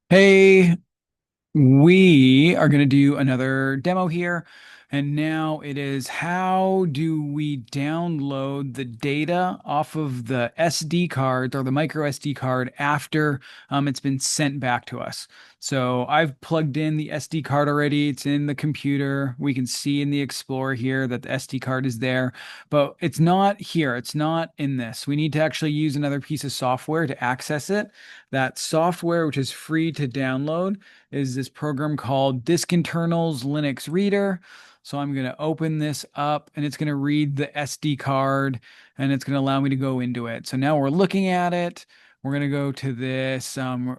Hey, we are going to do another demo here. And now it is how do we download the data off of the SD cards or the micro SD card after it's been sent back to us. So I've plugged in the SD card already. It's in the computer. We can see in the Explorer here that the SD card is there, but it's not here. It's not in this. We need to actually use another piece of software to access it. That software, which is free to download, is this program called Disk Internals Linux Reader. So I'm going to open this up and it's going to read the SD card and it's going to allow me to go into it. So now we're looking at it. We're going to go to this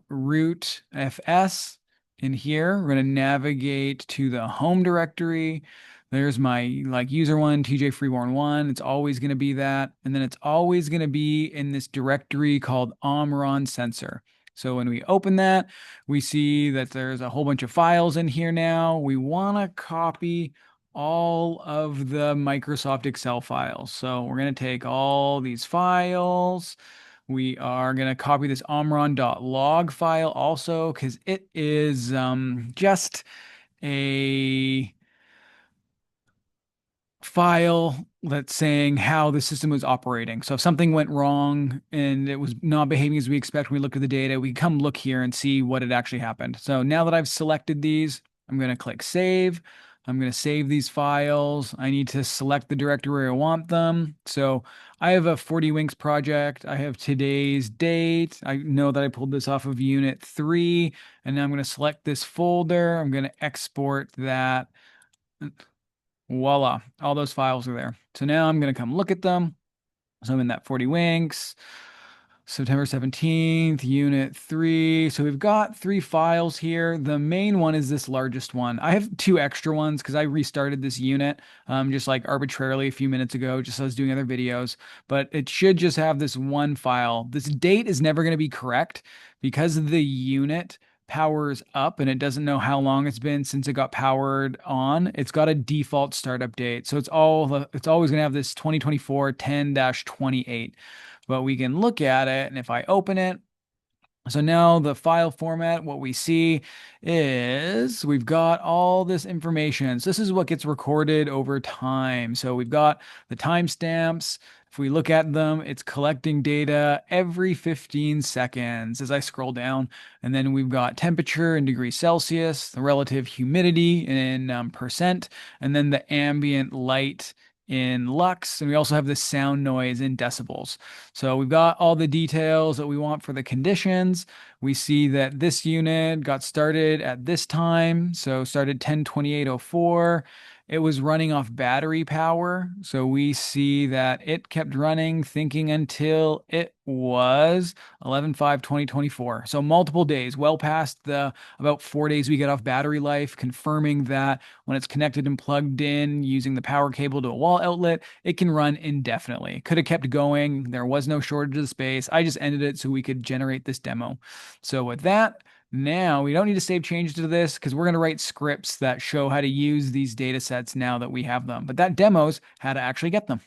root fs in here. We're going to navigate to the home directory. There's my user one, TJ Freeborn one. It's always going to be that. And then it's always going to be in this directory called Omron sensor. So when we open that, we see that there's a whole bunch of files in here now. We want to copy all of the Microsoft Excel files. So we're going to take all these files. We are going to copy this omron.log file also because it is just a file that's saying how the system was operating. So if something went wrong and it was not behaving as we expect when we look at the data, we come look here and see what had actually happened. So now that I've selected these, I'm going to click save. I'm going to save these files. I need to select the directory where I want them. So I have a 40Winks project. I have today's date. I know that I pulled this off of unit 3, and now I'm going to select this folder. I'm going to export that. Voila, all those files are there. So now I'm going to come look at them. So I'm in that 40 winks, September 17th, unit 3. So we've got 3 files here. The main one is this largest one. I have 2 extra ones because I restarted this unit just like arbitrarily a few minutes ago, just as I was doing other videos. But it should just have this one file. This date is never going to be correct because the unit powers up and it doesn't know how long it's been since it got powered on. It's got a default startup date. So it's always going to have this 2024 10-28. But we can look at it, and if I open it, so now the file format, what we see is we've got all this information. So this is what gets recorded over time. So we've got the timestamps. If we look at them, it's collecting data every 15 seconds as I scroll down. And then we've got temperature in degrees Celsius, the relative humidity in percent, and then the ambient light in lux. And we also have the sound noise in decibels. So we've got all the details that we want for the conditions. We see that this unit got started at this time, so started 10/28/04. It was running off battery power, so we see that it kept running, thinking until it was 11/5/2024. So multiple days, well past the about 4 days we get off battery life, confirming that when it's connected and plugged in using the power cable to a wall outlet, it can run indefinitely. Could have kept going. There was no shortage of space. I just ended it so we could generate this demo. So with that, now we don't need to save changes to this because we're going to write scripts that show how to use these data sets now that we have them. But that demos how to actually get them.